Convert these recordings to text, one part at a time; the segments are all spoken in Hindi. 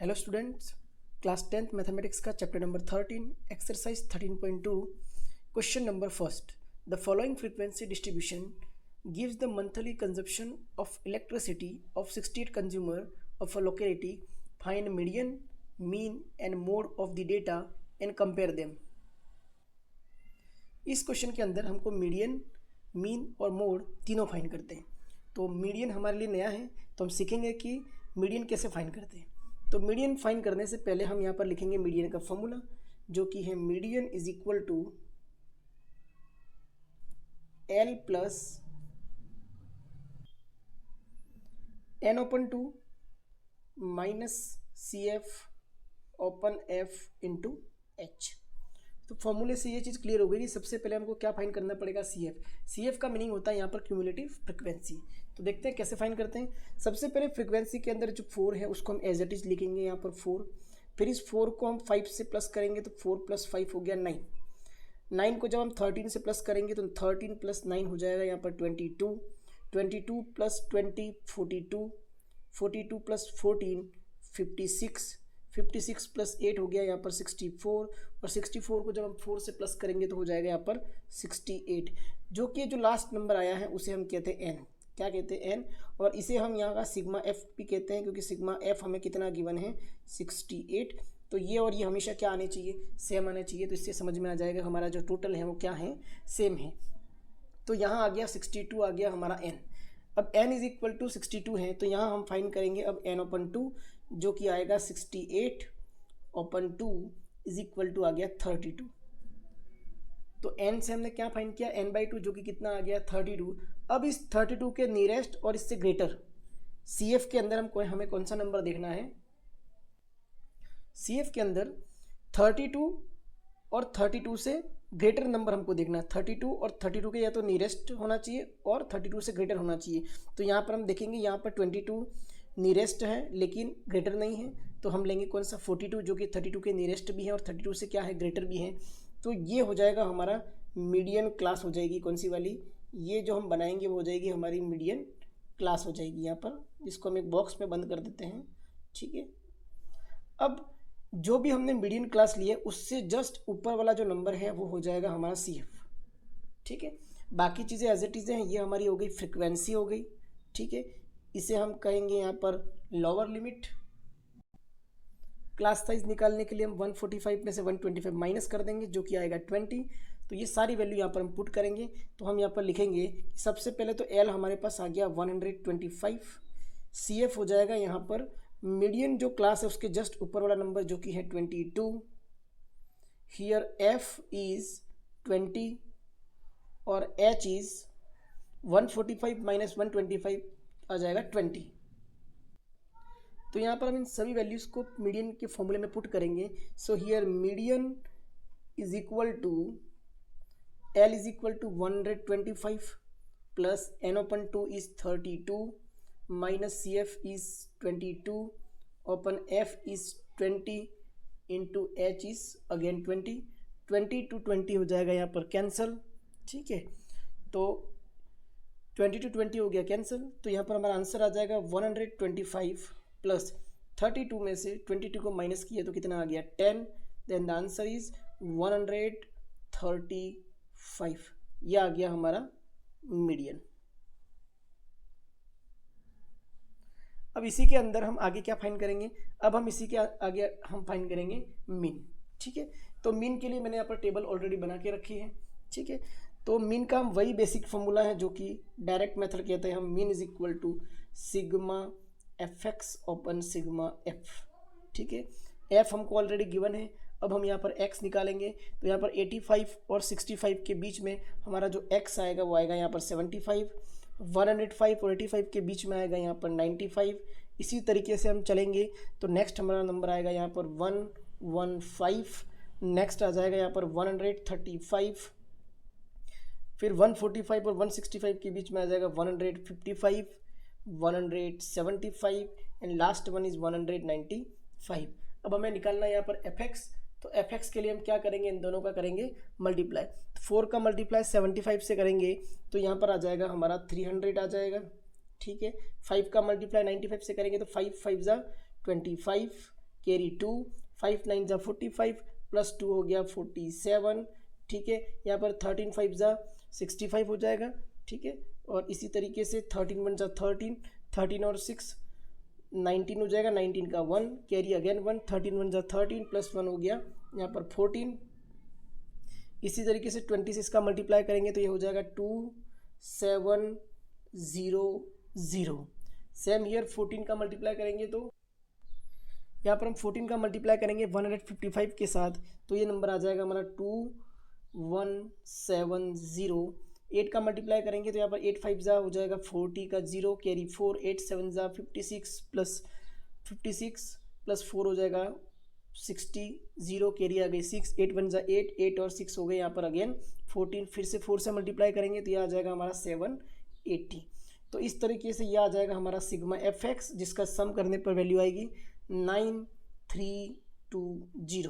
Hello students, class 10th mathematics का chapter number 13 exercise 13.2 question number first. The following frequency distribution gives the monthly consumption of electricity of 68 consumer of a locality. Find median, mean and mode of the data and compare them. इस क्वेश्चन के अंदर हमको मीडियन, मीन और मोड तीनों फाइंड करते हैं। तो मीडियन हमारे लिए नया है, तो हम सीखेंगे कि मीडियन कैसे फाइंड करते हैं। तो मीडियन फाइंड करने से पहले हम यहाँ पर लिखेंगे मीडियन का फॉर्मूला, जो कि है median is equal to L plus N open to minus C F open F into H. तो फॉर्मूले से ये चीज़ क्लियर हो गई। सबसे पहले हमको क्या फाइंड करना पड़ेगा, सी एफ। सी एफ का मीनिंग होता है यहाँ पर क्यूमुलेटिव फ्रिक्वेंसी। तो देखते हैं कैसे फाइंड करते हैं। सबसे पहले फ्रिक्वेंसी के अंदर जो 4 है उसको हम एज इट इज लिखेंगे यहाँ पर 4। फिर इस 4 को हम 5 से प्लस करेंगे तो 4 + 5 हो गया 9। 9 को जब हम 13 से प्लस करेंगे तो 13 + 9 हो जाएगा यहाँ पर 22। 22 + 20 42, 42 + 14 56, 56 + 8 हो गया यहाँ पर 64, और 64 को जब हम 4 से प्लस करेंगे तो हो जाएगा यहाँ पर 68, जो कि जो लास्ट नंबर आया है उसे हम कहते हैं एन। क्या कहते हैं, एन। और इसे हम यहाँ का सिग्मा एफ भी कहते हैं, क्योंकि सिग्मा एफ हमें कितना गिवन है 68। तो ये और ये हमेशा क्या आने चाहिए, सेम आने चाहिए। तो इससे समझ में आ जाएगा हमारा जो टोटल है वो क्या है, सेम है। तो यहाँ आ गया 62 आ गया हमारा एन। अब n इज इक्वल टू 62 है, तो यहाँ हम फाइंड करेंगे अब n ओपन 2, जो कि आएगा 68 ओपन 2 इज इक्वल टू आ गया 32। तो n से हमने क्या फाइंड किया, n/2, जो कि कितना आ गया 32। अब इस 32 के नियरेस्ट और इससे ग्रेटर CF के अंदर हमें कौन सा नंबर देखना है। CF के अंदर 32 और 32 से ग्रेटर नंबर हमको देखना है। 32 और 32 के या तो नियरेस्ट होना चाहिए और 32 से ग्रेटर होना चाहिए। तो यहाँ पर हम देखेंगे, यहाँ पर 22 नियरेस्ट है लेकिन ग्रेटर नहीं है, तो हम लेंगे कौन सा 42, जो कि 32 के नियरेस्ट भी है और 32 से क्या है, ग्रेटर भी है। तो ये हो जाएगा हमारा मीडियन क्लास हो जाएगी। कौन सी वाली, ये जो हम बनाएंगे वो हो जाएगी हमारी मीडियन क्लास हो जाएगी यहाँ पर। इसको हम एक बॉक्स में बंद कर देते हैं, ठीक है। अब जो भी हमने मीडियन क्लास लिया उससे जस्ट ऊपर वाला जो नंबर है वो हो जाएगा हमारा CF, ठीक है। बाकी चीज़ें एज इट इज़ हैं। ये हमारी हो गई फ्रिक्वेंसी हो गई, ठीक है। इसे हम कहेंगे यहाँ पर लोअर लिमिट। क्लास साइज निकालने के लिए हम 145 में से 125 माइनस कर देंगे, जो कि आएगा 20। तो ये सारी वैल्यू यहाँ पर हम पुट करेंगे। तो हम यहाँ पर लिखेंगे सबसे पहले तो L हमारे पास आ गया 125, CF हो जाएगा यहाँ पर मीडियन जो क्लास है उसके जस्ट ऊपर वाला नंबर, जो कि है 22। हियर F इज 20 और H इज 145 माइनस 125 आ जाएगा 20। तो यहाँ पर हम इन सभी वैल्यूज़ को मीडियन के फॉर्मूले में पुट करेंगे। So here median is equal to L is equal to 125 plus N open 2 is 32 minus CF is 22 open F is 20 into H is again 20। 20 to 20 हो जाएगा यहाँ पर कैंसल, ठीक है। तो 20 to 20 हो गया कैंसिल। तो यहाँ पर हमारा आंसर आ जाएगा 125 प्लस 32 में से 22 को माइनस किया तो कितना आ गया 10। Then the answer is 135। यह आ गया हमारा मीडियन। अब इसी के अंदर हम आगे क्या फाइंड करेंगे, अब हम इसी के आगे हम फाइंड करेंगे मीन, ठीक है। तो मीन के लिए मैंने यहाँ पर टेबल ऑलरेडी बना के रखी है, ठीक है। तो मीन का हम वही बेसिक फॉर्मूला है जो कि डायरेक्ट मेथड कहते हैं हम। Mean is equal to sigma fx open sigma f, ठीक है। f हमको ऑलरेडी गिवन है। अब हम यहाँ पर x निकालेंगे, तो यहाँ पर 85 और 65 के बीच में हमारा जो x आएगा वो आएगा यहाँ पर 75। 105 और 85 के बीच में आएगा यहाँ पर 95। इसी तरीके से हम चलेंगे तो नेक्स्ट हमारा नंबर आएगा यहाँ पर 115। नेक्स्ट आ जाएगा यहाँ पर 135। फिर 145 और 165 के बीच में आ जाएगा 155, 175 एंड लास्ट वन इज 195। अब हमें निकालना है यहाँ पर fx। तो fx के लिए हम क्या करेंगे, इन दोनों का करेंगे मल्टीप्लाई। 4 का मल्टीप्लाई 75 से करेंगे तो यहाँ पर आ जाएगा हमारा 300 आ जाएगा, ठीक है। 5 का मल्टीप्लाई 95 से करेंगे तो 5 5 जा 25, कैरी 2, 5 9 जा 45 प्लस 2 हो गया 47, ठीक है। यहाँ पर 13 5 जा 65 हो जाएगा, ठीक है। और इसी तरीके से 13 1 जा 13, 13 और 6 19 हो जाएगा, 19 का 1 कैरी अगेन 1, 13 1 जा 13 प्लस 1 हो गया यहाँ पर 14। इसी तरीके से 26 का मल्टीप्लाई करेंगे तो ये हो जाएगा 2 7 0 0। सेम ईयर 14 का मल्टीप्लाई करेंगे तो यहाँ पर हम 14 का मल्टीप्लाई करेंगे 155 के साथ तो ये नंबर आ जाएगा हमारा 2170। 8 का मल्टीप्लाई करेंगे तो यहाँ पर 8 5 जा हो जाएगा 40 का 0 कैरी 4, 8 7 जा 56 प्लस 4 हो जाएगा 60, 0 कैरी आ गई 6, 8 1 जा 8, 8 और 6 हो गए यहाँ पर अगेन 14, फिर से 4 से मल्टीप्लाई करेंगे तो ये आ जाएगा हमारा 780। तो इस तरीके से ये आ जाएगा हमारा सिग्मा एफ एक्स, जिसका सम करने पर वैल्यू आएगी 9320।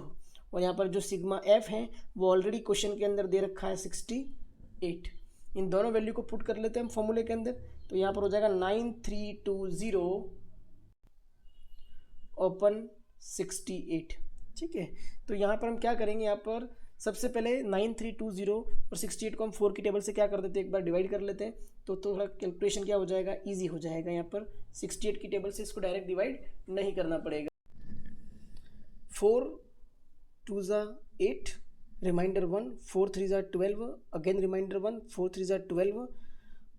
और यहाँ पर जो सिग्मा एफ है वो ऑलरेडी क्वेश्चन के अंदर दे रखा है 68। इन दोनों वैल्यू को पुट कर लेते हैं हम फॉर्मूले के अंदर, तो यहाँ पर हो जाएगा 9320 ओपन 68, ठीक है। तो यहाँ पर हम क्या करेंगे, यहाँ पर सबसे पहले 9320 और 68 को हम 4 की टेबल से क्या कर देते हैं, एक बार डिवाइड कर लेते हैं तो थोड़ा कैलकुलेशन क्या हो जाएगा, इजी हो जाएगा। यहाँ पर 68 की टेबल से इसको डायरेक्ट डिवाइड नहीं करना पड़ेगा। 4 2 जा 8 रिमाइंडर 1, 4 3 जा 12 अगेन रिमाइंडर 1, 4 3 जा 12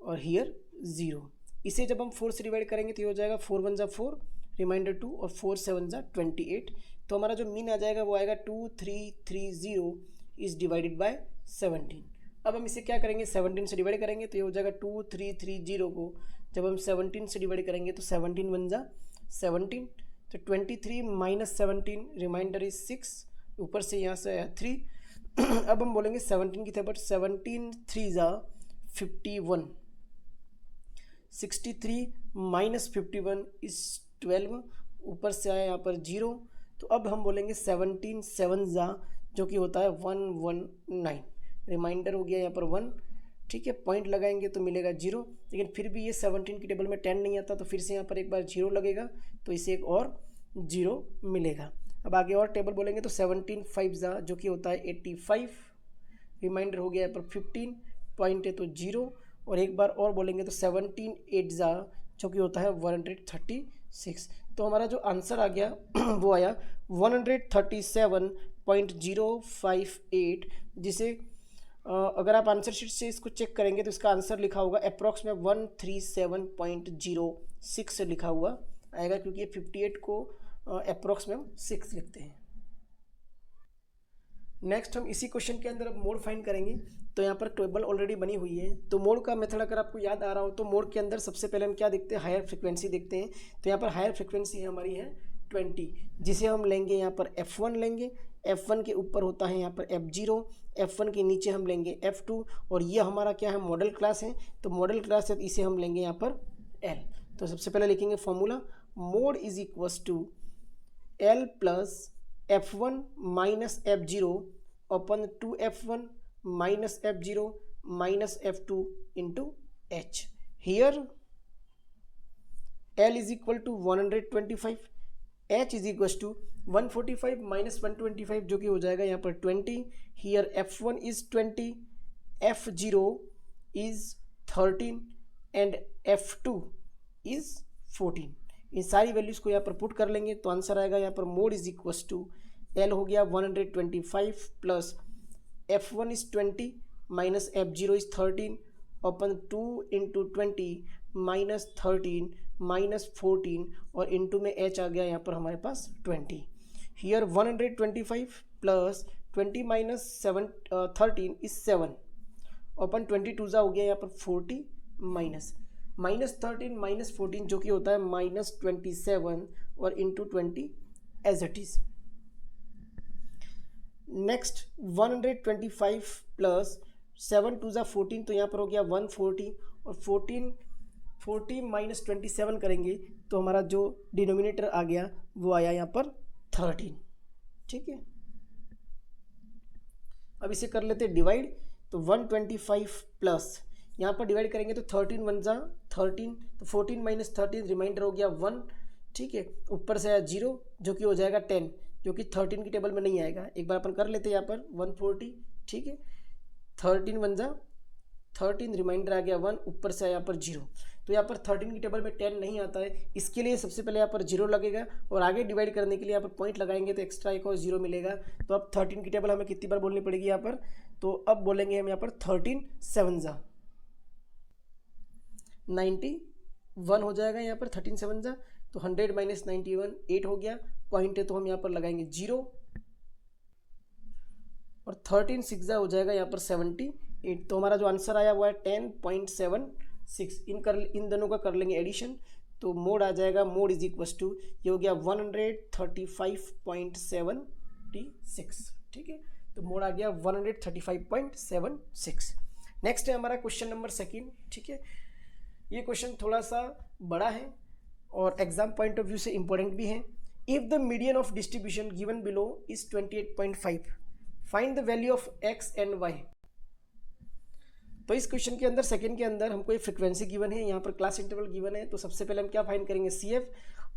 और हियर 0। इसे जब हम 4 से डिवाइड करेंगे तो ये हो जाएगा 4 1 जा 4 रिमाइंडर 2 और 4 7 जा 28। तो हमारा जो मीन आ जाएगा वो आएगा 2330 इज डिवाइडेड बाय 17। अब हम इसे क्या करेंगे, 17 से डिवाइड करेंगे तो ये हो जाएगा 2330 को जब हम 17 से डिवाइड करेंगे तो 17 1 जा 17, तो 23 माइनस 17 रिमाइंडर इज 6, ऊपर से यहाँ से आया 3। अब हम बोलेंगे 17 की तरफ 17 3 जा 51, 63 माइनस 51 इज 12, ऊपर से आया यहाँ पर 0। तो अब हम बोलेंगे 17 7 जा जो कि होता है 119, रिमाइंडर हो गया यहाँ पर 1, ठीक है। पॉइंट लगाएंगे तो मिलेगा 0, लेकिन फिर भी ये 17 की टेबल में 10 नहीं आता तो फिर से यहाँ पर एक बार 0 लगेगा तो इसे एक और 0 मिलेगा। अब आगे और टेबल बोलेंगे तो 17 5 जा जो कि होता है 85, रिमाइंडर हो गया यहाँ पर 15, पॉइंट है तो 0। और एक बार और बोलेंगे तो 17 8 जा जो कि होता है 136। तो हमारा जो आंसर आ गया वो आया 137.058, जिसे अगर आप आंसर शीट से इसको चेक करेंगे तो इसका आंसर लिखा होगा अप्रॉक्स में 137.06 लिखा हुआ आएगा, क्योंकि ये 58 को अप्रॉक्स में हम 6 लिखते हैं। नेक्स्ट हम इसी क्वेश्चन के अंदर अब मोड फाइंड करेंगे। तो यहाँ पर टेबल ऑलरेडी बनी हुई है, तो मोड का मेथड अगर आपको याद आ रहा हो तो मोड के अंदर सबसे पहले हम क्या देखते हैं, हायर फ्रिक्वेंसी देखते हैं। तो यहाँ पर हायर फ्रिक्वेंसी हमारी है 20, जिसे हम लेंगे यहाँ पर F1 लेंगे, F1 के ऊपर होता है यहाँ पर F0, F1 के नीचे हम लेंगे F2, और ये हमारा क्या है, मॉडल क्लास है। तो मॉडल क्लास है तो इसे हम लेंगे यहाँ पर L। तो सबसे पहले लिखेंगे formula, mode is equals to L plus F1 minus F0 upon 2F1 minus F0 minus F2 into H. Here L is equal to 125, H is equals to 145 minus 125 जो कि हो जाएगा यहाँ पर 20. Here F1 is 20, F0 is 13 and F2 is 14. इन सारी वैल्यूज़ को यहाँ पर पुट कर लेंगे तो आंसर आएगा यहाँ पर mode is equals to L हो गया 125 plus F1 is 20 minus F0 is 13 अपन 2 into 20 minus 13 minus 14 और into में H आ गया यहाँ पर हमारे पास 20. Here 125 plus 20 minus 13 is 7 अपन 22 जा हो गया यहाँ पर 40 minus 13 minus 14 जो कि होता है minus 27 और into 20 as it is. Next 125 plus 7 2 जा 14 तो यहाँ पर हो गया 140 और 40 माइनस 27 करेंगे तो हमारा जो डिनोमिनेटर आ गया वो आया यहाँ पर 13, ठीक है। अब इसे कर लेते डिवाइड, तो 125 प्लस यहाँ पर डिवाइड करेंगे तो 13 1 जा 13, तो 14 माइनस 13 रिमाइंडर हो गया 1, ठीक है, ऊपर से आया 0 जो कि हो जाएगा 10, जो कि 13 की टेबल में नहीं आएगा। एक बार अपन कर लेते हैं यहाँ पर 140, ठीक है, 13 1 जा 13, रिमाइंडर आ गया 1, ऊपर से यहाँ पर 0, तो यहाँ पर 13 की टेबल में 10 नहीं आता है। इसके लिए सबसे पहले यहाँ पर 0 लगेगा और आगे डिवाइड करने के लिए यहाँ पर पॉइंट लगाएंगे तो एक्स्ट्रा एक और 0 मिलेगा। तो अब 13 की टेबल हमें कितनी बार बोलनी पड़ेगी यहाँ पर, तो अब बोलेंगे हम यहाँ पर 13 7 जा 91 हो जाएगा यहाँ पर 13 7 जा, तो 100 माइनस 91 8 हो गया, पॉइंट है तो हम यहाँ पर लगाएंगे 0 और 13 6 जा हो जाएगा यहाँ पर 78। तो हमारा जो आंसर आया वो है 10.76। इन दोनों का कर लेंगे एडिशन, तो मोड आ जाएगा, मोड इज इक्वल टू ये हो गया 135.76, ठीक है, तो मोड आ गया 135.76। नेक्स्ट है हमारा क्वेश्चन नंबर 2, ठीक है। ये क्वेश्चन थोड़ा सा बड़ा है और एग्जाम पॉइंट ऑफ व्यू से इंपॉर्टेंट भी है। If the median of distribution given below is 28.5, find the value of X and Y. तो इस क्वेश्चन के अंदर सेकंड के अंदर हमको एक फ्रीक्वेंसी गिवन है, यहाँ पर क्लास इंटरवल गिवन है, तो सबसे पहले हम क्या फाइंड करेंगे, सी एफ,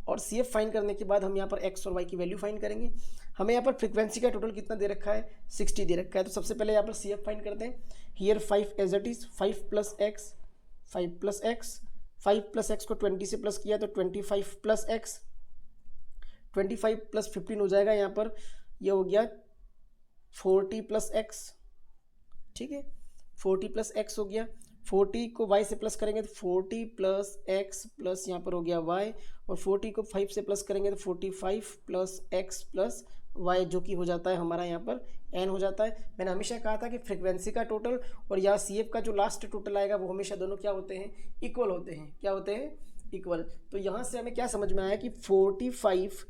और सी एफ फाइंड करने के बाद हम यहाँ पर एक्स और वाई की वैल्यू फाइंड करेंगे। हमें यहाँ पर फ्रीक्वेंसी का टोटल कितना दे रखा है, 60 दे रखा है, तो सबसे पहले यहाँ पर सी एफ फाइंड करते हैं। Here 5 as it is 5 plus X 5 plus X, 5 plus X को 20 से प्लस किया तो 25 प्लस एक्स, 25 प्लस 15 हो जाएगा यहाँ पर, यह हो गया 40 प्लस एक्स, ठीक है, 40 प्लस एक्स हो गया। 40 को y से प्लस करेंगे तो 40 प्लस एक्स प्लस यहाँ पर हो गया y, और 40 को 5 से प्लस करेंगे तो 45 प्लस एक्स प्लस y, जो कि हो जाता है हमारा यहाँ पर n हो जाता है। मैंने हमेशा कहा था कि फ्रीक्वेंसी का टोटल और यहाँ सी एफ का जो लास्ट टोटल आएगा वो हमेशा दोनों क्या होते हैं, इक्वल होते हैं। क्या होते हैं, इक्वल। तो यहाँ से हमें क्या समझ में आया कि 45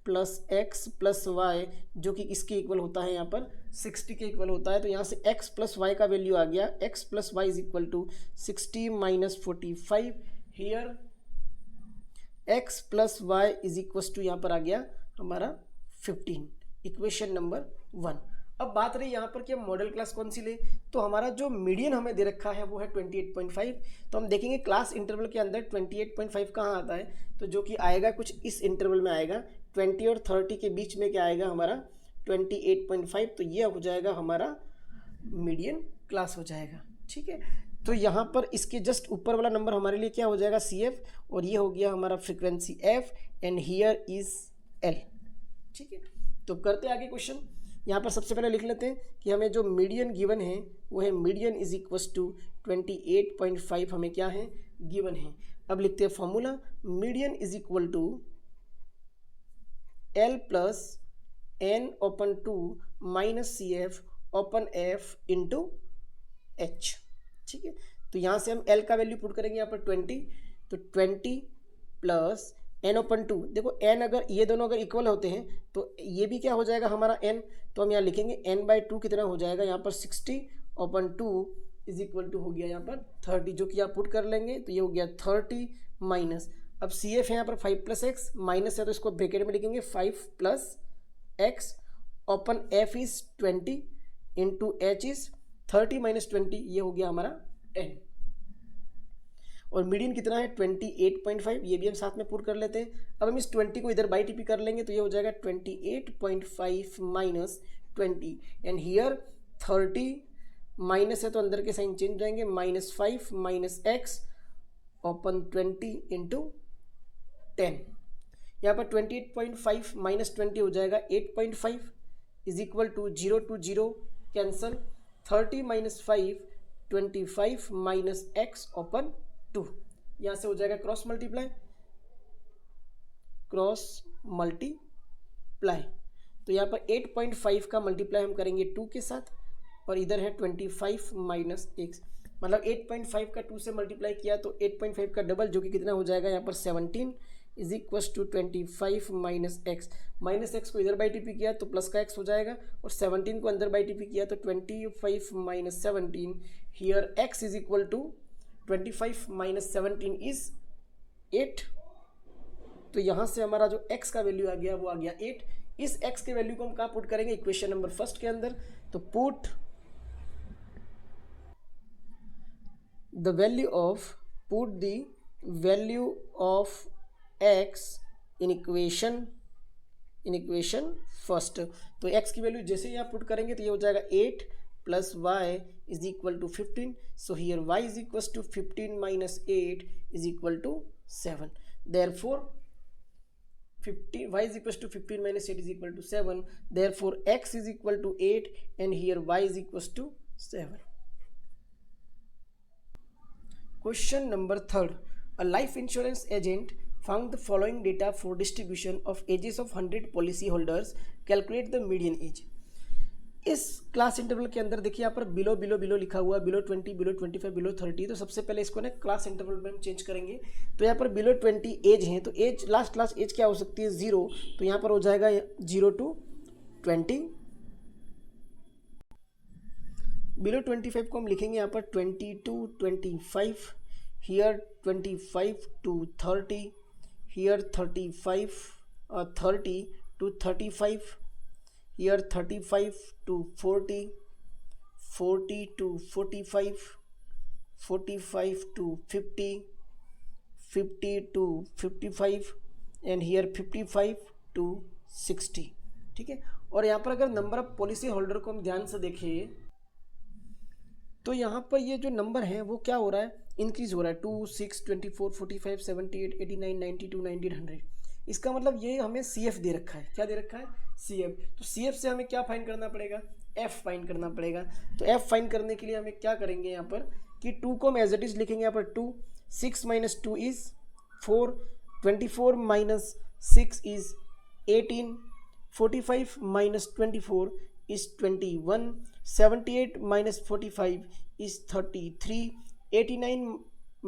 प्लस एक्स प्लस वाई जो कि इसके इक्वल होता है यहाँ पर 60 के इक्वल होता है। तो यहाँ से x प्लस वाई का वैल्यू आ गया, x plus Y is equal to 60 minus 45। Here x plus Y is equal to यहाँ पर आ गया हमारा 15, इक्वेशन नंबर 1। अब बात रही यहाँ पर कि हम मॉडल क्लास कौन सी ले, तो हमारा जो मीडियन हमें दे रखा है वो है 28.5। तो हम देखेंगे क्लास इंटरवल के अंदर 28.5 कहाँ आता है, तो जो कि आएगा कुछ इस इंटरवल में आएगा, 20 और 30 के बीच में क्या आएगा हमारा 28.5। तो ये हो जाएगा हमारा मीडियन क्लास हो जाएगा, ठीक है। तो यहाँ पर इसके जस्ट ऊपर वाला नंबर हमारे लिए क्या हो जाएगा, सी एफ, और ये हो गया हमारा frequency F, and here is L, ठीक है। तो करते आगे क्वेश्चन। यहाँ पर सबसे पहले लिख लेते हैं कि हमें जो मीडियन गिवन है वो है मीडियन इज इक्वल टू 28.5 हमें क्या है, गिवन है। अब लिखते हैं formula, median is equal to L plus N open 2 minus C F open F into H, ठीक है। तो यहाँ से हम L का वैल्यू पुट करेंगे यहाँ पर 20, तो 20 प्लस N ओपन 2, देखो N अगर ये दोनों अगर इक्वल होते हैं तो ये भी क्या हो जाएगा हमारा N, तो हम यहाँ लिखेंगे N/2 कितना हो जाएगा यहाँ पर 60 ओपन 2 इज इक्वल टू हो गया यहाँ पर 30, जो कि आप पुट कर लेंगे तो ये हो गया 30 माइनस, अब सी एफ है यहाँ पर 5 प्लस एक्स, माइनस है तो इसको ब्रैकेट में लिखेंगे 5 plus x open F is 20 into H is 30 minus 20, ये हो गया हमारा 10। और मीडियन कितना है 28.5, ये भी हम साथ में पुट कर लेते हैं। अब हम इस 20 को इधर बाई टी पी कर लेंगे तो ये हो जाएगा 28.5 माइनस 20, एंड हियर 30 माइनस है तो अंदर के साइन चेंज जाएंगे, -5 माइनस एक्स ओपन 20 इंटू 10। यहाँ पर 28.5 माइनस 20 हो जाएगा 8.5 is equal to 0 to 0 cancel, 30 minus 5 25 minus X open 2, यहाँ से हो जाएगा क्रॉस मल्टीप्लाई। तो यहाँ पर 8.5 का मल्टीप्लाई हम करेंगे 2 के साथ, और इधर है 25 माइनस एक्स, मतलब 8.5 का 2 से मल्टीप्लाई किया तो 8.5 का डबल जो कि कितना हो जाएगा यहाँ पर 17 is equal to 25 minus X, minus X को इधर बाई टी पी किया तो प्लस का एक्स हो जाएगा, और 17 को अंदर बाई टी पी किया तो 25 minus 17, here X is equal to 25 minus 17 is 8। तो यहाँ से हमारा जो x का वैल्यू आ गया वो आ गया 8। इस x के वैल्यू को हम कहाँ पुट करेंगे, इक्वेशन नंबर 1 के अंदर। तो put the value of x in equation first. तो x की वैल्यू जैसे ही आप पुट करेंगे तो ये हो जाएगा 8 plus Y is equal to 15। So here y is equal to 15 minus 8 is equal to 7। Therefore 15 y is equals to 15 minus 8 is equal to 7. Therefore x is equal to 8 and here y is equals to 7. Question number 3rd. A life insurance agent found the following data for distribution of ages of 100 policy holders. Calculate the median age. इस क्लास इंटरवल के अंदर देखिए यहाँ पर बिलो बिलो बिलो लिखा हुआ, बिलो 20, बिलो 25, बिलो 30। तो सबसे पहले इसको ना क्लास इंटरवल में हम चेंज करेंगे। तो यहाँ पर बिलो 20 एज है, तो एज लास्ट क्लास एज क्या हो सकती है 0। तो यहाँ पर हो जाएगा 0 to 20। बिलो 25 को हम लिखेंगे यहाँ पर 20 to 25, here 25 to 30, here 35 30 to 35, here 35 to 40, 40 to 45, 45 to 50, 50 to 55 and here 55 to 60। ठीक है। और यहाँ पर अगर नंबर ऑफ पॉलिसी होल्डर को हम ध्यान से देखें तो यहाँ पर ये जो नंबर है वो क्या हो रहा है, इंक्रीज हो रहा है। 2, 6, 24, 45, 78, 89, 92, 90, 100। इसका मतलब ये हमें CF दे रखा है। क्या दे रखा है, CF। तो CF से हमें क्या फाइंड करना पड़ेगा, F फाइंड करना पड़ेगा। तो F फाइंड करने के लिए हमें क्या करेंगे यहाँ पर कि 2 को हम एज इट इज लिखेंगे यहाँ पर 2, 6 minus 2 is 4, 24 minus 6 is 18, 45 minus 24 is 21, 78 minus 45 is 33, 89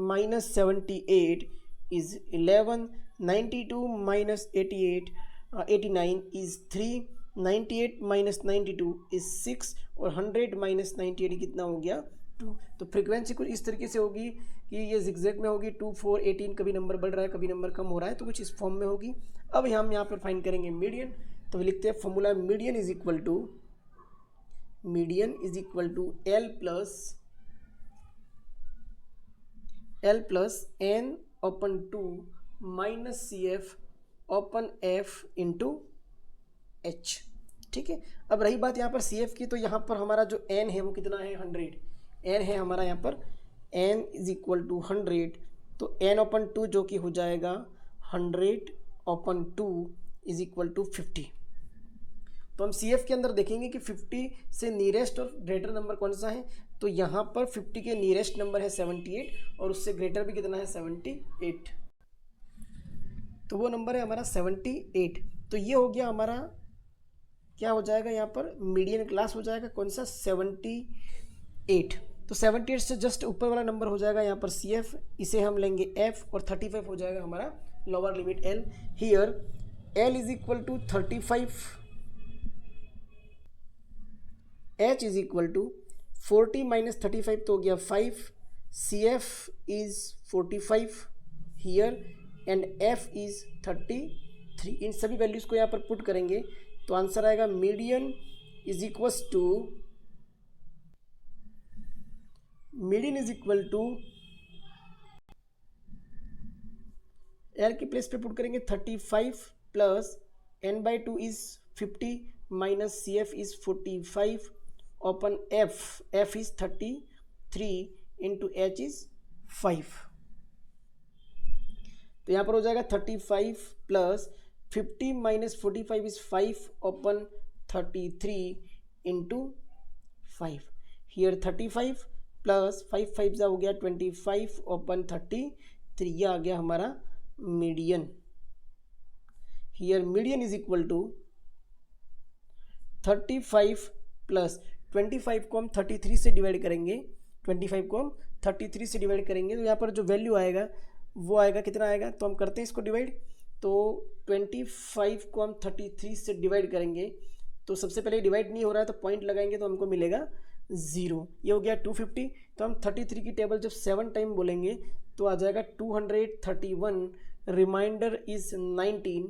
minus 78 is 11, 92 minus 89 is 3, 98 minus 92 is 6 और 100 माइनस 98 कितना हो गया 2। तो फ्रीक्वेंसी कुछ इस तरीके से होगी कि ये जिगजैग में होगी 2, 4, 18, कभी नंबर बढ़ रहा है कभी नंबर कम हो रहा है, तो कुछ इस फॉर्म में होगी। अब हम यहाँ पर फाइंड करेंगे मीडियन। तो लिखते हैं formula median is equal to L plus N open 2 minus CF open F into H। ठीक है। अब रही बात यहाँ पर CF की, तो यहाँ पर हमारा जो N है वो कितना है 100। N है हमारा यहाँ पर N इज इक्वल टू 100। तो N ओपन 2 जो कि हो जाएगा 100 ओपन 2 इज इक्वल टू 50। तो हम CF के अंदर देखेंगे कि 50 से नियरेस्ट और ग्रेटर नंबर कौन सा है। तो यहाँ पर 50 के नियरेस्ट नंबर है 78 और उससे ग्रेटर भी कितना है 78। तो वो नंबर है हमारा 78। तो ये हो गया हमारा, क्या हो जाएगा यहाँ पर मीडियन क्लास हो जाएगा कौन सा 78। तो 78 से जस्ट ऊपर वाला नंबर हो जाएगा यहाँ पर CF, इसे हम लेंगे F और 35 हो जाएगा हमारा lower limit L। Here L is equal to 35, H is equal to 40 minus 35 तो हो गया 5, CF is 45 here and F is 33। इन सभी वैल्यूज़ को यहाँ पर पुट करेंगे तो आंसर आएगा median is equal to L की प्लेस पे पुट करेंगे 35 plus N/2 is 50 minus CF is 45 upon F is 33 into H is 5। तो यहाँ पर हो जाएगा 35 plus 50 minus 45 is 5 upon 33 into 5। Here 35 plus 5 5 जा हो गया 25 ओपन 33, ये आ गया हमारा median. Here median is equal to 35 plus 25 को हम 33 से डिवाइड करेंगे, 25 को हम 33 से डिवाइड करेंगे तो यहाँ पर जो वैल्यू आएगा वो आएगा कितना आएगा। तो हम करते हैं इसको डिवाइड। तो 25 को हम 33 से डिवाइड करेंगे तो सबसे पहले डिवाइड नहीं हो रहा है तो पॉइंट लगाएंगे तो हमको मिलेगा 0। ये हो गया 250। तो हम 33 की टेबल जब 7 टाइम बोलेंगे तो आ जाएगा 231, रिमाइंडर इज 19,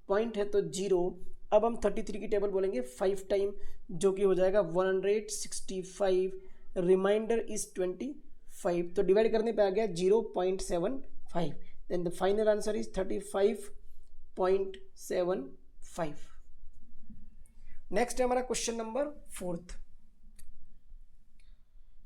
पॉइंट है तो 0। अब हम 33 की टेबल बोलेंगे 5 टाइम जो कि हो जाएगा 165, रिमाइंडर इज 25। तो डिवाइड करने पे आ गया 0.75। Then the final answer is 35.75 0.75। Next है हमारा क्वेश्चन नंबर 4।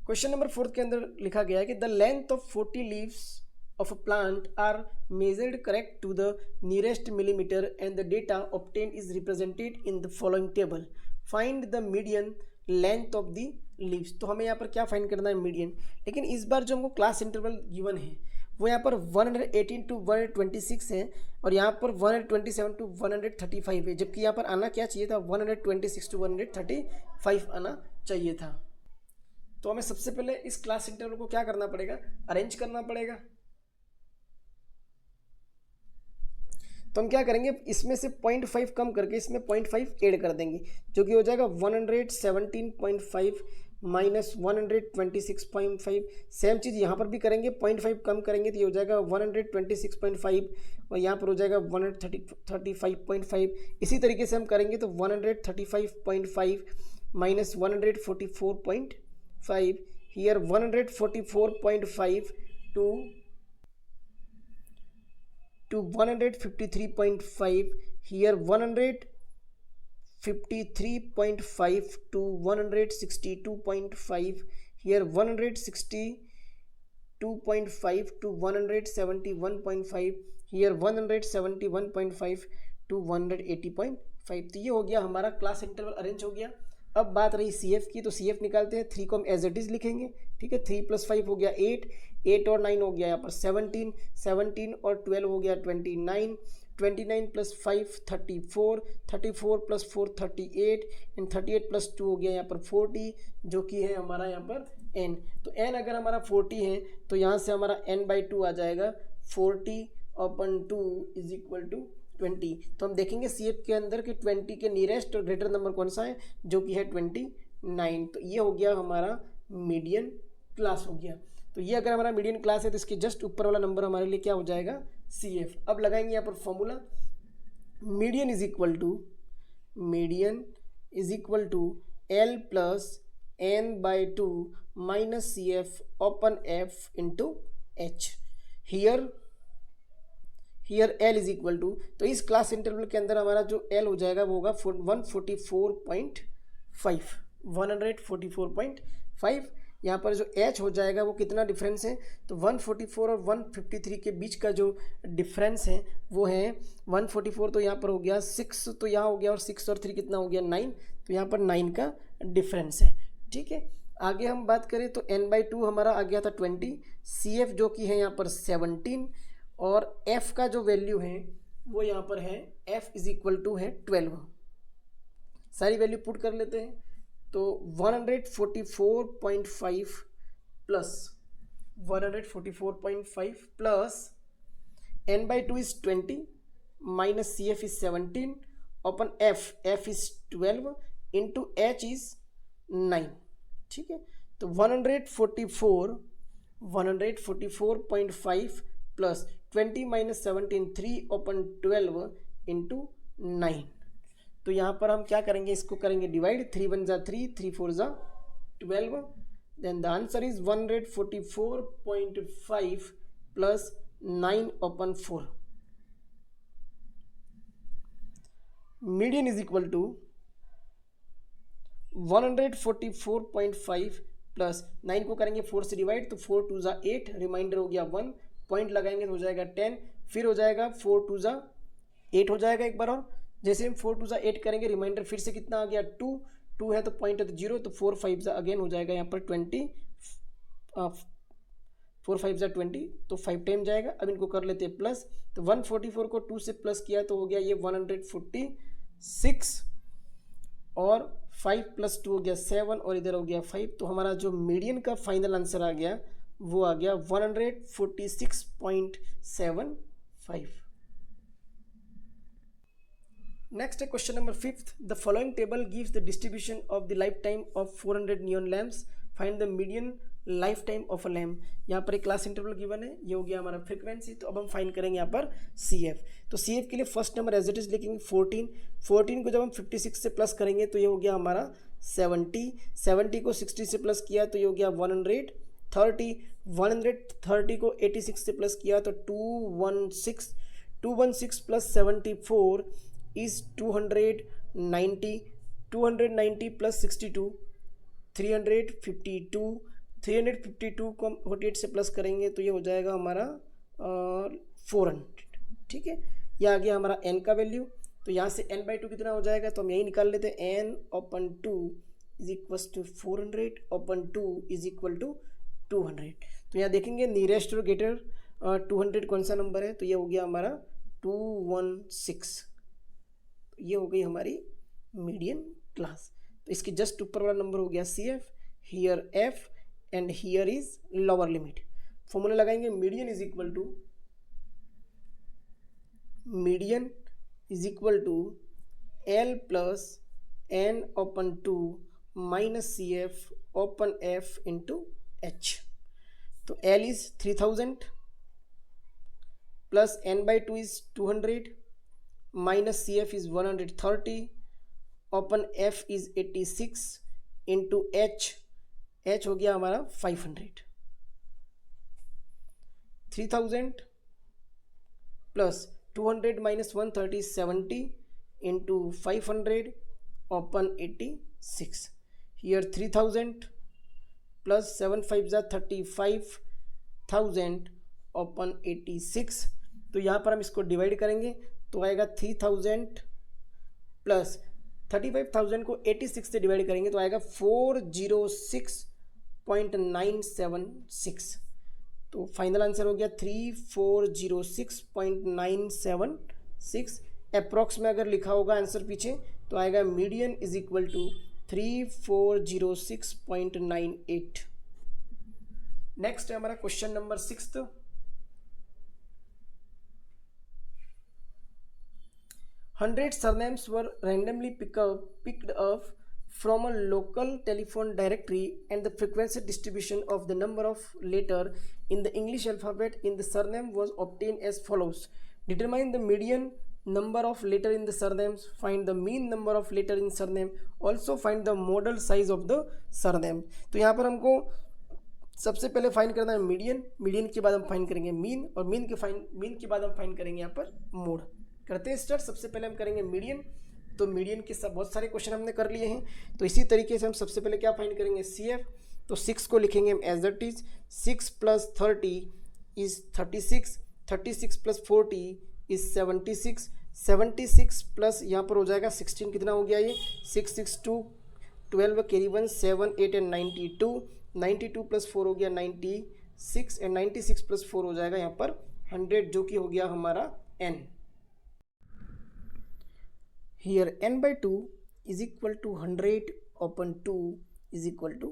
क्वेश्चन नंबर 4 के अंदर लिखा गया है कि the length of 40 leaves of a plant are measured correct to the nearest millimeter and the data obtained is represented in the following table. Find the median length of the leaves। तो हमें यहाँ पर क्या फाइंड करना है? मीडियन। लेकिन इस बार जो हमको क्लास इंटरवल गिवन है वो यहाँ पर 118 to 126 है और यहाँ पर 127 to 135 है, जबकि यहाँ पर आना क्या चाहिए था? 126 to 135 आना चाहिए था। तो हमें सबसे पहले इस क्लास इंटरवल को क्या करना पड़ेगा? अरेंज करना पड़ेगा। तो हम क्या करेंगे? इसमें से 0.5 कम करके इसमें 0.5 ऐड कर देंगे, जो कि हो जाएगा 117.5 माइनस 126.5। सेम चीज़ यहाँ पर भी करेंगे, 0.5 कम करेंगे तो ये हो जाएगा 126.5 और यहाँ पर हो जाएगा 135.5। इसी तरीके से हम करेंगे तो 135.5 minus 144.5, here 144.5 to 153.5, here 153.5 to 162.5, here 162.5 to 171.5, here 171.5 to 180.5। तो ये हो गया हमारा क्लास इंटरवल अरेंज हो गया। अब बात रही CF की, तो CF निकालते हैं। 3 को हम एज इट इज लिखेंगे, ठीक है। 3 + 5 हो गया 8, 8 और 9 हो गया यहाँ पर 17, 17 और 12 हो गया 29, 29 + 5 34, 34 + 4 38 एंड 38 + 2 हो गया यहाँ पर 40, जो कि है हमारा यहाँ पर n। तो n अगर हमारा 40 है तो यहाँ से हमारा n/2 आ जाएगा 40/2 = 20। तो हम देखेंगे CF के अंदर कि 20 के नियरेस्ट और ग्रेटर नंबर कौन सा है, जो कि है 29। तो ये हो गया हमारा मीडियन क्लास हो गया। तो ये अगर हमारा मीडियन क्लास है तो इसके जस्ट ऊपर वाला नंबर हमारे लिए क्या हो जाएगा? CF। अब लगाएंगे यहाँ पर formula, median is equal to L + n/2 minus CF/F × H। Here L is equal to, तो इस क्लास इंटरवल के अंदर हमारा जो L हो जाएगा वो होगा 144.5। यहाँ पर जो H हो जाएगा वो कितना डिफरेंस है? तो 144 और 153 के बीच का जो डिफरेंस है वो है 144। तो यहाँ पर हो गया 6, तो यहाँ हो गया, और 6 और 3 कितना हो गया? 9। तो यहाँ पर 9 का डिफरेंस है, ठीक है। आगे हम बात करें तो n/2 हमारा आ गया था 20, CF जो कि है यहाँ पर 17 और F का जो वैल्यू है वो यहाँ पर है F इज इक्वल टू है 12। सारी वैल्यू पुट कर लेते हैं। तो 144.5 plus 144.5 plus n/2 is 20 minus CF is 17 upon F is 12 into H is 9, ठीक है। तो 144.5 प्लस 20 माइनस 17 3/12 इंटू 9। तो यहाँ पर हम क्या करेंगे? इसको करेंगे divide. 3 × 1 = 3, 3 × 4 = 12। Then the answer is 144.5 plus 9/4। Median is equal to 144.5 plus 9 को करेंगे 4 से डिवाइड, तो 4 × 2 = 8, रिमाइंडर हो गया 1, पॉइंट लगाएंगे तो हो जाएगा 10, फिर हो जाएगा 4 × 2 = 8 हो जाएगा एक बार और। जैसे हम 4 × 2 = 8 करेंगे, रिमाइंडर फिर से कितना आ गया? 2 है तो पॉइंट है तो 0, तो 4 × 5 = अगेन हो जाएगा यहाँ पर 20, 4 × 5 = 20, तो 5 टाइम जाएगा। अब इनको कर लेते हैं प्लस, तो 144 को 2 से प्लस किया तो हो गया ये 146 और 5 + 2 हो गया 7 और इधर हो गया 5। तो हमारा जो मीडियन का फाइनल आंसर आ गया वो आ गया 146.75। नेक्स्ट है question number 5। The following table gives the distribution of the life time of 400 neon lamps, find the median life time of a lamp. यहाँ पर एक क्लास इंटरवल गिवन है, ये हो गया हमारा फ्रीक्वेंसी। तो अब हम फाइंड करेंगे यहाँ पर CF। तो CF के लिए first number as it is लिखेंगे 14। 14 को जब हम 56 से प्लस करेंगे तो ये हो गया हमारा 70। 70 को 60 से प्लस किया तो ये हो गया 130। 130 को 86 से प्लस किया तो 216। 216 प्लस 74 इज 290, 290 प्लस 62 352, 352 को हम 48 से प्लस करेंगे तो ये हो जाएगा हमारा 400। ठीक है, ये आ गया हमारा n का वैल्यू। तो यहाँ से n/2 कितना हो जाएगा, तो हम यही निकाल लेते हैं, n/2 is equal to 400/2 is equal to 200। तो यहाँ देखेंगे नियरेस्ट और ग्रेटर 200 कौन सा नंबर है, तो ये हो गया हमारा 216। ये हो गई हमारी मीडियन क्लास। तो इसके जस्ट ऊपर वाला नंबर हो गया CF, here F and here is lower limit. Formula लगाएंगे, median is equal to L plus n/2 minus CF open F into H। तो L is 3000 plus n/2 is 200 minus CF is 130 open F is 86 into H हो गया हमारा 500। 3000 plus 200 minus 130 70 into 500 open 86। Here 3000 plus 7 5 जा 35,000 ओपन 86। तो यहाँ पर हम इसको डिवाइड करेंगे तो आएगा 3000 प्लस 35,000 को 86 से डिवाइड करेंगे तो आएगा 406.976। तो फाइनल आंसर हो गया 3406.976। अप्रॉक्स में अगर लिखा होगा आंसर पीछे तो आएगा median is equal to 3406.98। Next है हमारा question number 6। 100 surnames were randomly picked up from a local telephone directory, and the frequency distribution of the number of letter in the English alphabet in the surname was obtained as follows. Determine the median number of letter in the surnames, find the mean number of letter in surname, also find the model size of the surname. तो यहाँ पर हमको सबसे पहले फाइंड करना है मीडियन के बाद हम फाइंड करेंगे मीन, और मीन के बाद हम फाइंड करेंगे यहाँ पर मोड। करते हैं स्टार्ट। सबसे पहले हम करेंगे मीडियन। तो मीडियन के सब बहुत सारे क्वेश्चन हमने कर लिए हैं, तो इसी तरीके से हम सबसे पहले क्या फाइंड करेंगे, CF। तो 6 को लिखेंगे हम as that is 6 plus 30 is 36, 36 plus 40 is 76, 76 plus यहाँ पर हो जाएगा 16, कितना हो गया ये 6 6 2 12 कैरी 1 7 8 एंड 92, 92 प्लस 4 हो गया 96 एंड 96 प्लस 4 हो जाएगा यहाँ पर 100 जो कि हो गया हमारा n। Here n/2 is equal to 100 upon 2 is equal to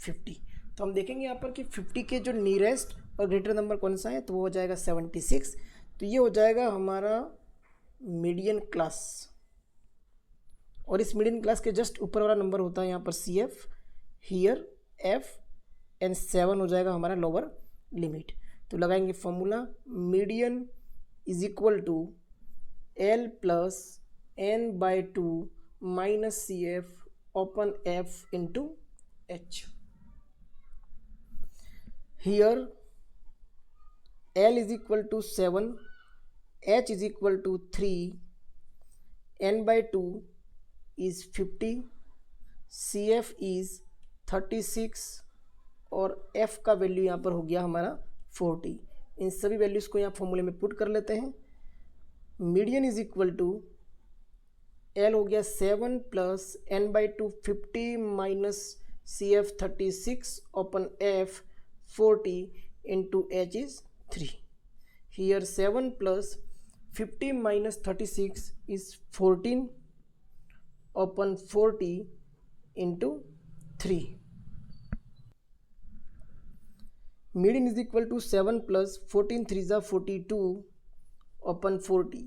50। तो हम देखेंगे यहाँ पर कि 50 के जो नियरेस्ट और ग्रेटर नंबर कौन सा है, तो वो हो जाएगा 76। तो ये हो जाएगा हमारा मीडियन क्लास, और इस मीडियन क्लास के जस्ट ऊपर वाला नंबर होता है यहाँ पर CF, हियर F एंड 7 हो जाएगा हमारा लोअर लिमिट। तो लगाएंगे formula, median is equal to L plus n/2 minus CF open F into H। Here L is equal to 7, H is equal to 3, n/2 is 50, CF is 36 और F का वैल्यू यहाँ पर हो गया हमारा 40। इन सभी वैल्यूज़ को यहाँ फॉर्मूले में पुट कर लेते हैं। Median is equal to L हो गया 7 plus n/2 50 minus CF 36 upon F 40 into H is 3। Here 7 plus 50 minus 36 is 14 upon 40 into 3। Median is equal to 7 plus 14 3 जा 42 ओपन 40।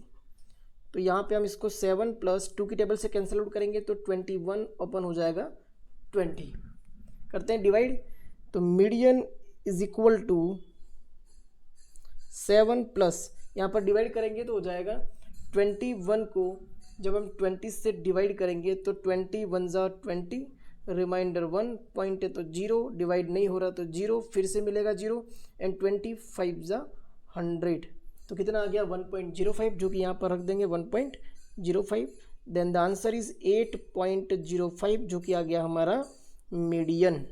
तो यहाँ पे हम इसको 7 प्लस 2 की टेबल से कैंसिल आउट करेंगे तो 21 ओपन हो जाएगा 20। करते हैं डिवाइड। तो median is equal to 7 plus यहाँ पर डिवाइड करेंगे तो हो जाएगा 21 को जब हम 20 से डिवाइड करेंगे तो 21 जा 20, रिमाइंडर 1 पॉइंट है तो 0, डिवाइड नहीं हो रहा तो 0, फिर से मिलेगा 0 एंड 25 जा 100। तो कितना आ गया 1.05, जो कि यहाँ पर रख देंगे 1.05। देन द आंसर इज 8.05, जो कि आ गया हमारा मीडियन।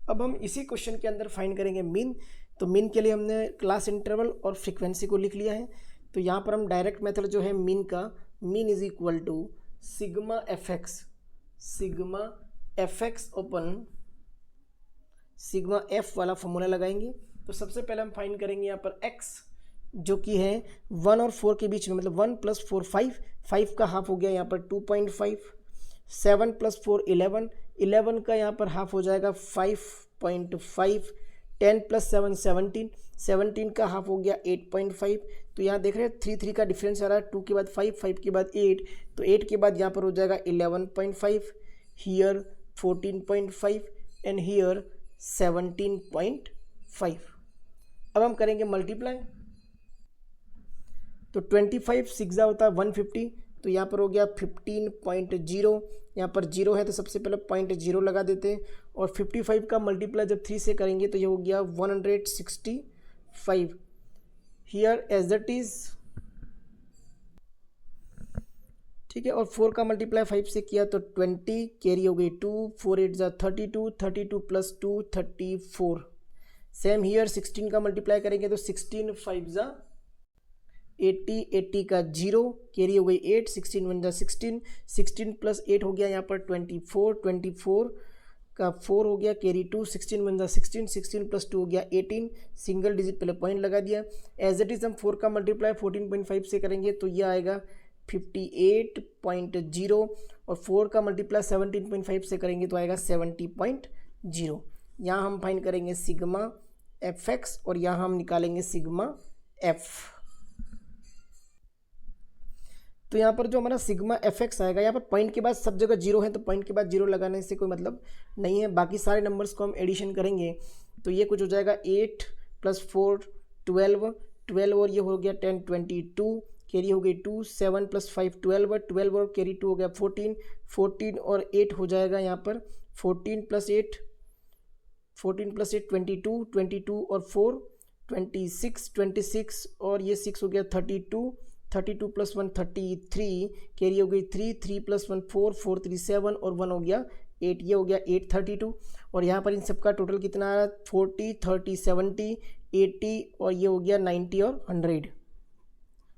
अब हम इसी क्वेश्चन के अंदर फाइंड करेंगे मीन। तो मीन के लिए हमने क्लास इंटरवल और फ्रीक्वेंसी को लिख लिया है। तो यहाँ पर हम डायरेक्ट मेथड जो है मीन का, mean is equal to sigma F X upon sigma F वाला फॉर्मूला लगाएंगे। तो सबसे पहले हम फाइंड करेंगे यहाँ पर x, जो कि है 1 और 4 के बीच में, मतलब 1 + 4 5 का हाफ हो गया यहाँ पर 2.5, 7 + 4 11 का यहाँ पर हाफ हो जाएगा 5.5, 10 + 7 17 का हाफ हो गया 8.5। तो यहाँ देख रहे हैं 3 का डिफरेंस आ रहा है, 2 के बाद 5 के बाद 8, तो 8 के बाद यहाँ पर हो जाएगा 11.5, हियर 14.5 एंड हियर 17.5। अब हम करेंगे मल्टीप्लाई। तो 25 6 होता है 150, तो यहाँ पर हो गया 15.0, यहाँ पर 0 है तो सबसे पहले 0.0 लगा देते हैं, और 55 का मल्टीप्लाई जब 3 से करेंगे तो ये हो गया 165 हियर एज दैट इज, ठीक है। और 4 का मल्टीप्लाई 5 से किया तो 20, कैरी हो गई 2, 4 8 जा 32, 32 + 2 34। सेम हियर 16 का मल्टीप्लाई करेंगे तो 16 5 जा 80, 80 का 0, कैरी हो गई 8, 16 1 जा 16, 16 + 8 हो गया यहाँ पर 24, 24 का 4 हो गया, कैरी 2, 16 1 जा 16, 16 + 2 हो गया 18, सिंगल डिजिट पहले पॉइंट लगा दिया। एज इट इज हम 4 का मल्टीप्लाई 14.5 से करेंगे तो ये आएगा 58.0, और 4 का मल्टीप्लाई 17.5 से करेंगे तो आएगा 70.0। यहाँ हम फाइंड करेंगे सिग्मा एफ एक्स और यहाँ हम निकालेंगे सिग्मा एफ। तो यहाँ पर जो हमारा सिग्मा एफ एक्स आएगा, यहाँ पर पॉइंट के बाद सब जगह 0 है तो पॉइंट के बाद 0 लगाने से कोई मतलब नहीं है। बाकी सारे नंबर्स को हम एडिशन करेंगे तो ये कुछ हो जाएगा 8 + 4 12 और ये हो गया 10 22, कैरी हो गई 2, 7 + 5 12 और कैरी 2 हो गया 14 और 8 हो जाएगा यहाँ पर 14 + 8 22 और 4 26 और ये 6 हो गया 32 + 1 33, कैरी हो गई 3 + 1 4 3 7 और 1 हो गया 8, ये हो गया 8 32। और यहाँ पर इन सबका टोटल कितना आ रहा है 40 30 70 80 और ये हो गया 90 और 100।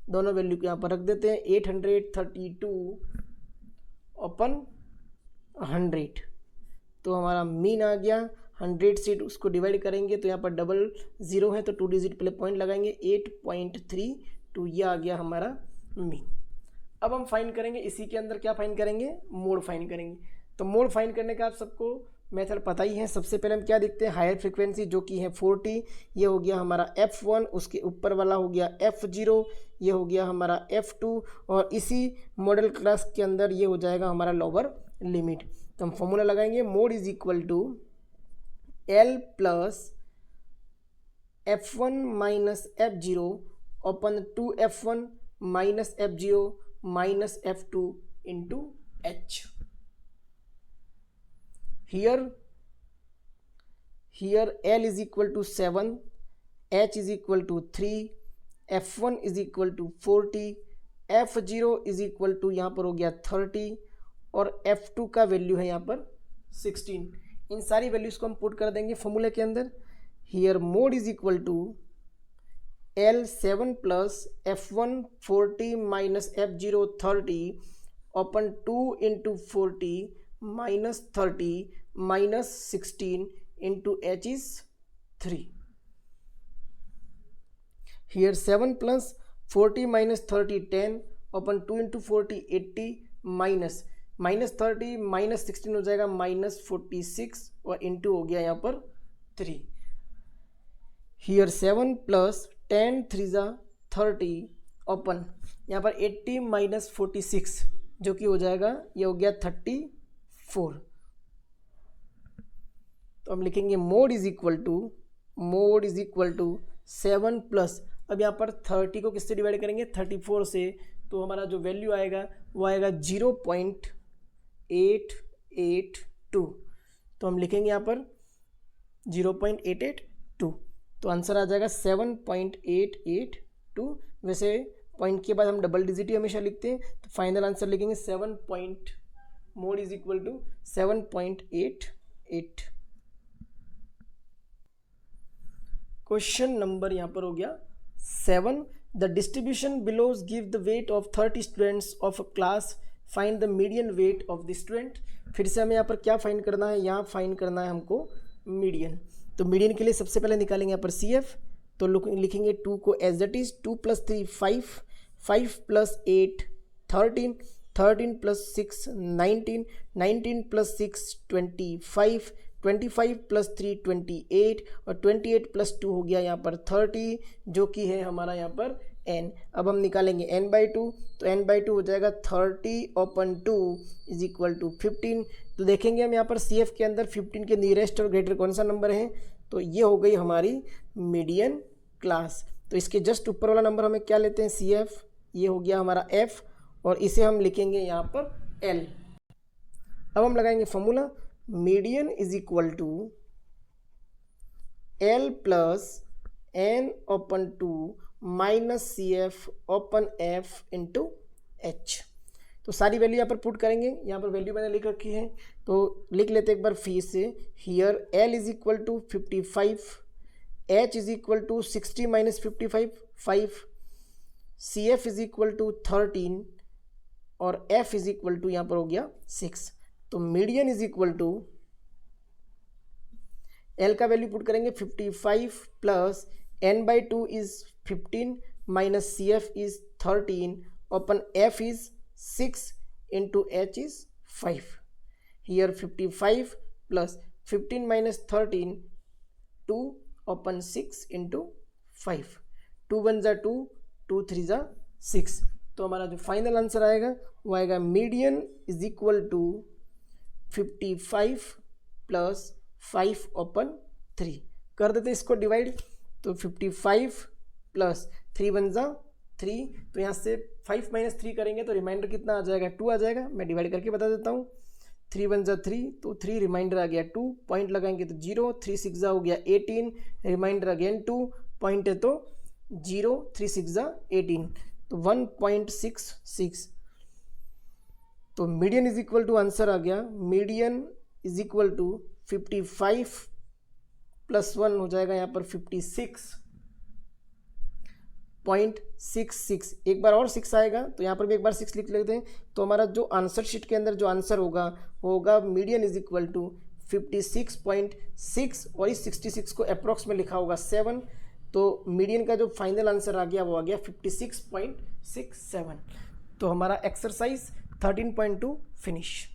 दोनों वैल्यू को यहाँ पर रख देते हैं 832 अपन 100। तो हमारा मीन आ गया 100 से उसको डिवाइड करेंगे तो यहाँ पर डबल 0 है तो 2 डिजिट पहले पॉइंट लगाएंगे 8.32, ये आ गया हमारा मीन। अब हम फाइंड करेंगे इसी के अंदर क्या फाइंड करेंगे, मोड फाइंड करेंगे। तो मोड फाइंड करने का आप सबको मेथड पता ही है। सबसे पहले हम क्या देखते हैं, हायर फ्रीक्वेंसी जो कि है 40, ये हो गया हमारा F1, उसके ऊपर वाला हो गया F0, ये हो गया हमारा F2, और इसी मॉडल क्लास के अंदर ये हो जाएगा हमारा लोअर लिमिट। तो हम फॉर्मूला लगाएंगे mode is equal to L + F1 - F0 upon 2F1 - F0 - F2 into H। Here L is equal to 7, H is equal to 3, F1 is equal to 40, F0 is equal to यहाँ पर हो गया 30 और F2 का वैल्यू है यहाँ पर 16। इन सारी वैल्यूज को हम पुट कर देंगे फॉर्मूले के अंदर। Here mode is equal to L 7 + F1 40 - F0 30 upon 2 into 40 minus 30 minus 16 into H is 3. Here 7 plus 40 minus 30 10 upon 2 into 40 80 minus 30 minus 16 हो जाएगा -46 और इंटू हो गया यहाँ पर 3। Here 7 plus 10 3 जा 30 अपन यहाँ पर 80 minus 46 जो कि हो जाएगा ये हो गया 34। तो हम लिखेंगे mode is equal to 7 plus, अब यहाँ पर 30 को किससे डिवाइड करेंगे 34 से, तो हमारा जो वैल्यू आएगा वो आएगा 0.882। तो हम लिखेंगे यहाँ पर 0.882, तो आंसर आ जाएगा 7.882। वैसे पॉइंट के बाद हम डबल डिजिट ही हमेशा लिखते हैं, तो फाइनल आंसर लिखेंगे 7 point mode is equal to 7.88। Question number यहाँ पर हो गया 7। The distribution below give the weight of 30 students of a class, find the median weight of the student. फिर से हमें यहाँ पर क्या फाइंड करना है, यहाँ फाइंड करना है हमको मीडियन। तो मीडियन के लिए सबसे पहले निकालेंगे यहाँ पर CF, तो लिखेंगे 2 को एज इट इज, 2 + 3 5, 5 + 8 13, 13 + 6 19, 19 + 6 25, 25 + 3 28, और 28 + 2 हो गया यहाँ पर 30, जो कि है हमारा यहाँ पर n। अब हम निकालेंगे n/2, तो n/2 हो जाएगा 30/2 इज इक्वल टू 15। तो देखेंगे हम यहाँ पर CF के अंदर 15 के नियरेस्ट और ग्रेटर कौन सा नंबर है, तो ये हो गई हमारी मीडियन क्लास। तो इसके जस्ट ऊपर वाला नंबर हमें क्या लेते हैं, CF, ये हो गया हमारा F, और इसे हम लिखेंगे यहाँ पर L। अब हम लगाएंगे formula, median is equal to L + n/2 minus CF open F into H। तो सारी वैल्यू यहाँ पर पुट करेंगे, यहाँ पर वैल्यू मैंने लिख रखी है, तो लिख लेते एक बार फिर से। Here L is equal to 55, H is equal to 60 - 55 5, CF is equal to 13, और F इज इक्वल टू यहाँ पर हो गया 6। तो median is equal to L का वैल्यू पुट करेंगे 55 + n/2 is 15 minus CF is 13 upon F is 6 into H is 5। Here 55 + 15 - 13 2 upon 6 into 5, 2 × 1 = 2, 2 × 3 = 6। तो हमारा जो फाइनल आंसर आएगा वो आएगा मीडियन इज इक्वल टू 55 + 5/3। कर देते इसको डिवाइड, तो 55 + 3 × 1 = 3, तो यहाँ से 5 - 3 करेंगे तो रिमाइंडर कितना आ जाएगा, 2 आ जाएगा। मैं डिवाइड करके बता देता हूँ, 3 × 1 = 3, तो 3 रिमाइंडर आ गया 2, पॉइंट लगाएंगे तो 0, 3 × 6 = हो गया 18, रिमाइंडर अगेन 2, पॉइंट है तो 0, 3 × 6 = 18, तो 1.66। तो median is equal to answer आ गया, मीडियन इज इक्वल टू 55 + 1 हो जाएगा यहाँ पर 56.66। एक बार और 6 आएगा तो यहाँ पर भी एक बार 6 लिख लेते हैं। तो हमारा जो आंसर शीट के अंदर जो आंसर होगा वो होगा मीडियन इज इक्वल टू 56.6, और इस 66 को अप्रॉक्स में लिखा होगा 7, तो मीडियन का जो फाइनल आंसर आ गया वो आ गया 56.67। तो हमारा एक्सरसाइज 13.2 फिनिश।